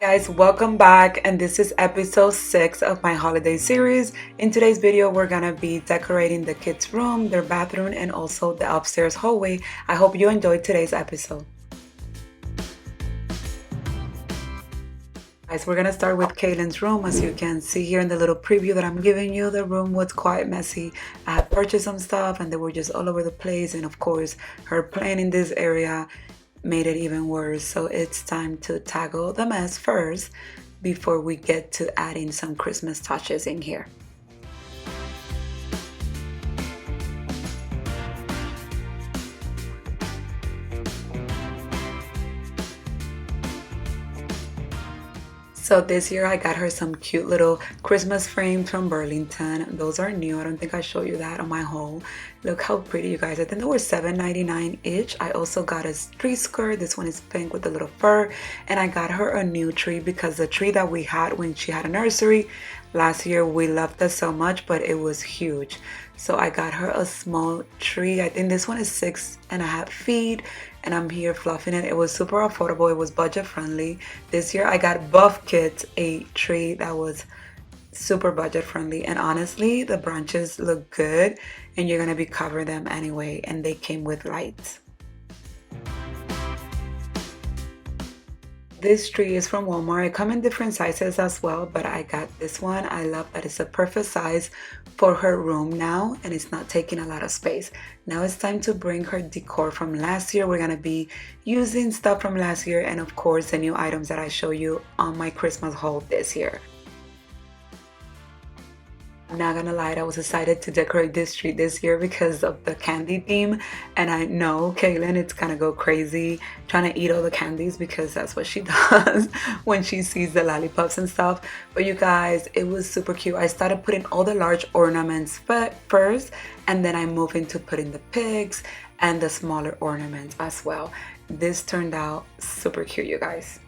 Guys, welcome back, and this is episode 6 of my holiday series. In today's video, we're gonna be decorating the kids' room, their bathroom, and also the upstairs hallway. I hope you enjoyed today's episode. Guys, we're gonna start with KATELYN's room. As you can see here in the little preview that I'm giving you, the room was quite messy. I had purchased some stuff and they were just all over the place, and of course her playing in this area made it even worse. So it's time to tackle the mess first before we get to adding some Christmas touches in here. So this year I got her some cute little Christmas frames from Burlington. Those are new. I don't think I showed you that on my haul. Look how pretty, you guys. I think they were $7.99 each. I also got a tree skirt. This one is pink with a little fur. And I got her a new tree because the tree that we had when she had a nursery last year, we loved it so much, but it was huge. So I got her a small tree. I think this one is 6.5 feet, and I'm here fluffing it. It was super affordable. It was budget friendly. This year I got Buff Kids a tree that was super budget friendly, and honestly the branches look good and you're gonna be covering them anyway, and they came with lights. This tree is from Walmart. It come in different sizes as well, but I got this one. I love that it's a perfect size for her room now, and it's not taking a lot of space. Now it's time to bring her decor from last year. We're gonna be using stuff from last year, and of course the new items that I show you on my Christmas haul this year. I'm not gonna lie, I was excited to decorate this tree this year because of the candy theme. And I know Kaylin it's gonna go crazy trying to eat all the candies because that's what she does when she sees the lollipops and stuff. But you guys, it was super cute. I started putting all the large ornaments first, and then I moved into putting the pigs and the smaller ornaments as well. This turned out super cute, you guys.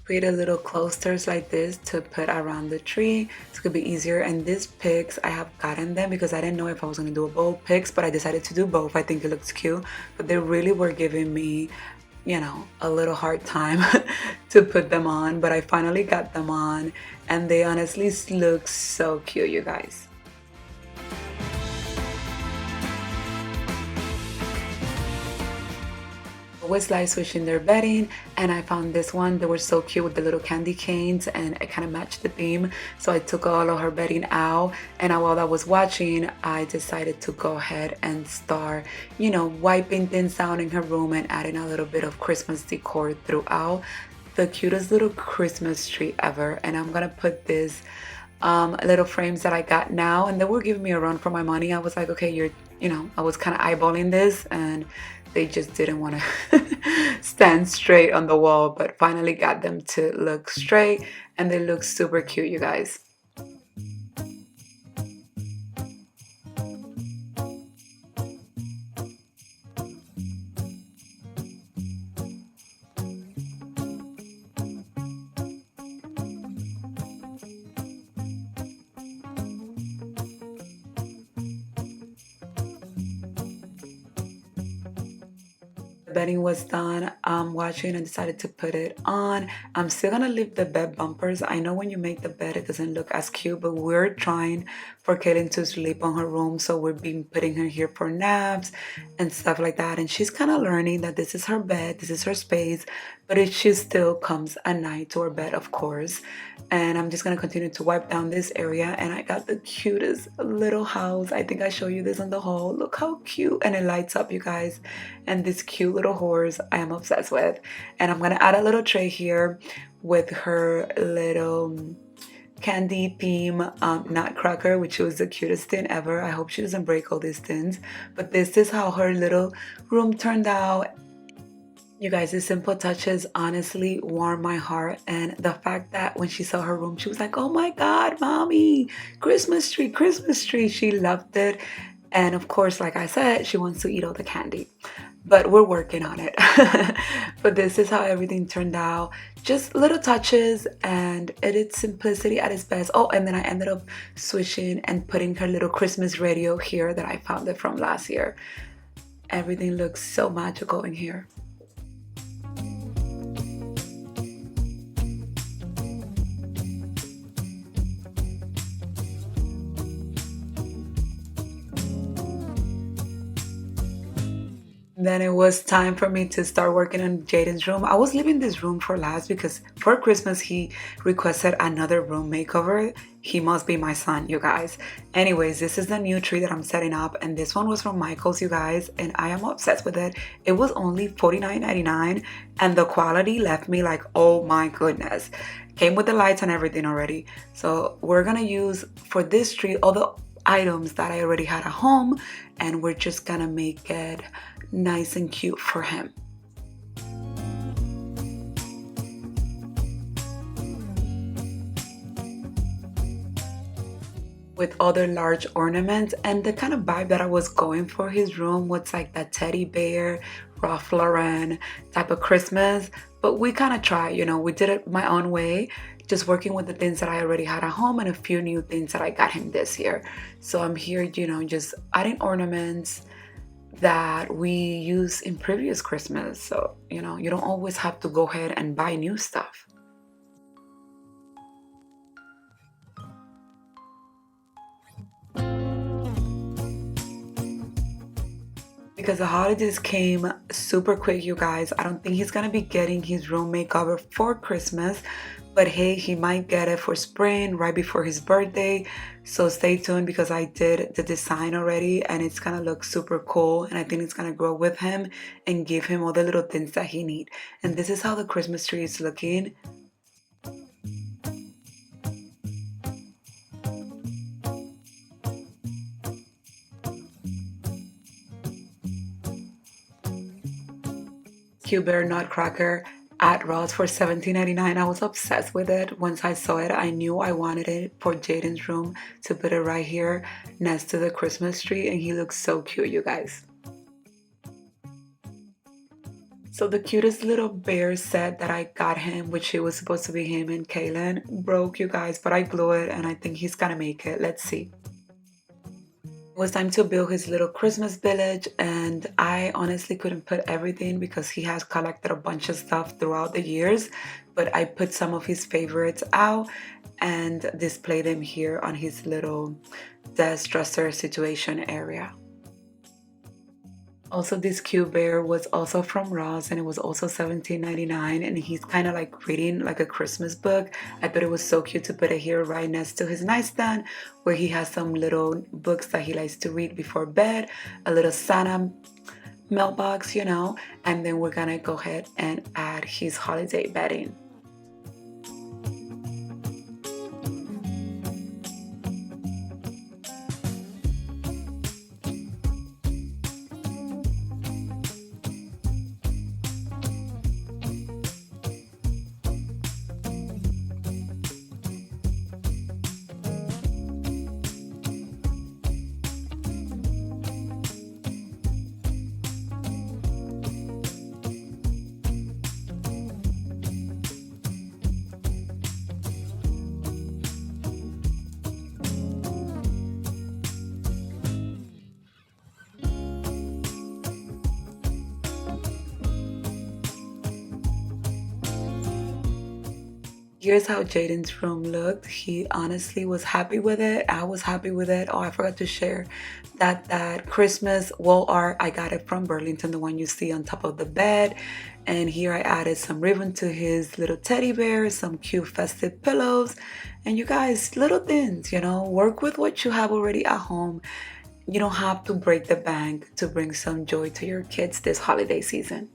Create a little clusters like this to put around the tree. It's gonna be easier. And these pigs, I have gotten them because I didn't know if I was gonna do both pigs, but I decided to do both. I think it looks cute, but they really were giving me, a little hard time to put them on, but I finally got them on, and they honestly look so cute, you guys. Always like switching their bedding, and I found this one. They were so cute with the little candy canes, and it kind of matched the theme. So I took all of her bedding out, and while I was watching, I decided to go ahead and start, wiping things down in her room and adding a little bit of Christmas decor throughout. The cutest little Christmas tree ever. And I'm gonna put this little frames that I got now, and they were giving me a run for my money. I was like, okay, I was kind of eyeballing this, and they just didn't want to stand straight on the wall, but finally got them to look straight, and they look super cute, you guys. Bedding was done. I'm watching and decided to put it on. I'm still gonna leave the bed bumpers. I know when you make the bed it doesn't look as cute, but we're trying for Kaylin to sleep on her room, so we've been putting her here for naps and stuff like that, and she's kind of learning that this is her bed, this is her space, but she still comes at night to her bed, of course. And I'm just gonna continue to wipe down this area, and I got the cutest little house. I think I show you this on the haul. Look how cute, and it lights up, you guys. And this cute little horse I am obsessed with. And I'm gonna add a little tray here with her little candy theme nutcracker, which was the cutest thing ever. I hope she doesn't break all these things. But this is how her little room turned out. You guys, the simple touches honestly warmed my heart. And the fact that when she saw her room, she was like, oh my God, mommy, Christmas tree, Christmas tree. She loved it. And of course, like I said, she wants to eat all the candy. But we're working on it. But this is how everything turned out. Just little touches and its simplicity at its best. Oh, and then I ended up switching and putting her little Christmas radio here that I found it from last year. Everything looks so magical in here. Then it was time for me to start working on Jaden's room. I was leaving this room for last because for Christmas he requested another room makeover. He must be my son, you guys. Anyways, this is the new tree that I'm setting up, and this one was from Michael's, you guys, and I am obsessed with it. It was only $49.99 and the quality left me like, oh my goodness. Came with the lights and everything already. So we're gonna use for this tree all the items that I already had at home, and we're just gonna make it nice and cute for him. With other large ornaments, and the kind of vibe that I was going for his room was like that teddy bear, Ralph Lauren type of Christmas. But we kind of tried, you know, we did it my own way, just working with the things that I already had at home and a few new things that I got him this year. So I'm here, you know, just adding ornaments that we use in previous Christmas. So, you know, you don't always have to go ahead and buy new stuff. Because the holidays came super quick, you guys. I don't think he's gonna be getting his room makeover for Christmas, but hey, he might get it for spring right before his birthday. So stay tuned because I did the design already and it's gonna look super cool, and I think it's gonna grow with him and give him all the little things that he needs. And this is how the Christmas tree is looking. Cute Bear Nutcracker at Ross for $17.99. I was obsessed with it. Once I saw it, I knew I wanted it for Jaden's room to put it right here next to the Christmas tree, and he looks so cute, you guys. So the cutest little bear set that I got him, which it was supposed to be him and KATELYN, broke, you guys, but I glue it and I think he's gonna make it. Let's see. It was time to build his little Christmas village, and I honestly couldn't put everything because he has collected a bunch of stuff throughout the years, but I put some of his favorites out and display them here on his little desk dresser situation area. Also, this cute bear was also from Ross and it was also $17.99, and he's kind of like reading like a Christmas book. I thought it was so cute to put it here right next to his nightstand where he has some little books that he likes to read before bed, a little Santa mailbox, you know, and then we're gonna go ahead and add his holiday bedding. Here's how Jaden's room looked. He honestly was happy with it. I was happy with it. Oh, I forgot to share that Christmas wall art. I got it from Burlington, the one you see on top of the bed. And here I added some ribbon to his little teddy bear, some cute festive pillows. And you guys, little things, you know, work with what you have already at home. You don't have to break the bank to bring some joy to your kids this holiday season.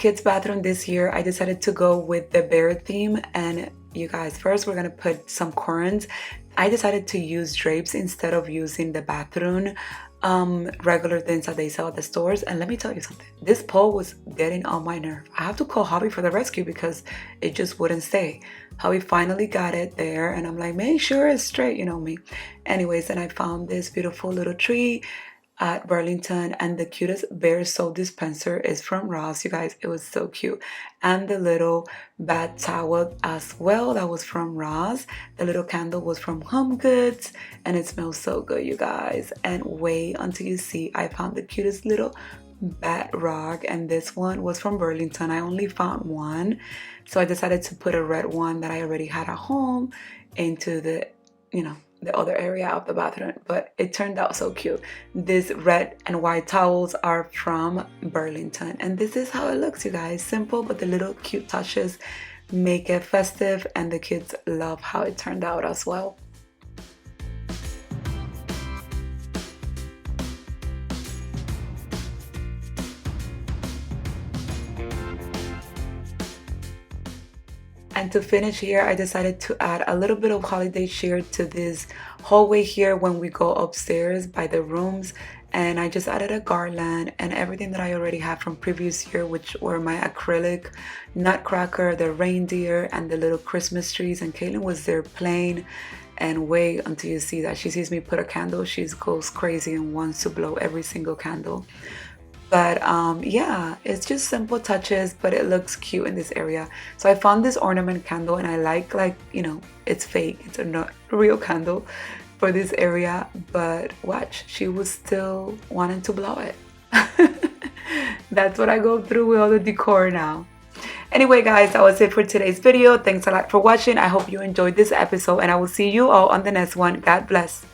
kids' bathroom this year, I decided to go with the bear theme. And you guys, first we're gonna put some curtains. I decided to use drapes instead of using the bathroom regular things that they sell at the stores. And let me tell you something, this pole was getting on my nerve. I have to call Hobby for the rescue because it just wouldn't stay. Hobby finally got it there, and I'm like, make sure it's straight, you know me. Anyways, and I found this beautiful little tree at Burlington, and the cutest bear soap dispenser is from Ross. You guys, it was so cute. And the little bath towel as well, that was from Ross. The little candle was from Home Goods, and it smells so good, you guys. And wait until you see, I found the cutest little bat rug, and this one was from Burlington. I only found one, so I decided to put a red one that I already had at home into the, you know, the other area of the bathroom, but it turned out so cute. These red and white towels are from Burlington, and this is how it looks, you guys. Simple, but the little cute touches make it festive, and the kids love how it turned out as well. And to finish here, I decided to add a little bit of holiday cheer to this hallway here when we go upstairs by the rooms. And I just added a garland and everything that I already had from previous year, which were my acrylic nutcracker, the reindeer, and the little Christmas trees. And Kaylin was there playing. And wait until you see that. She sees me put a candle, she goes crazy and wants to blow every single candle. But yeah, it's just simple touches, but it looks cute in this area. So I found this ornament candle, and I like, you know, it's fake, it's a not real candle for this area. But watch, she was still wanting to blow it. That's what I go through with all the decor now. Anyway, guys, that was it for today's video. Thanks a lot for watching. I hope you enjoyed this episode, and I will see you all on the next one. God bless.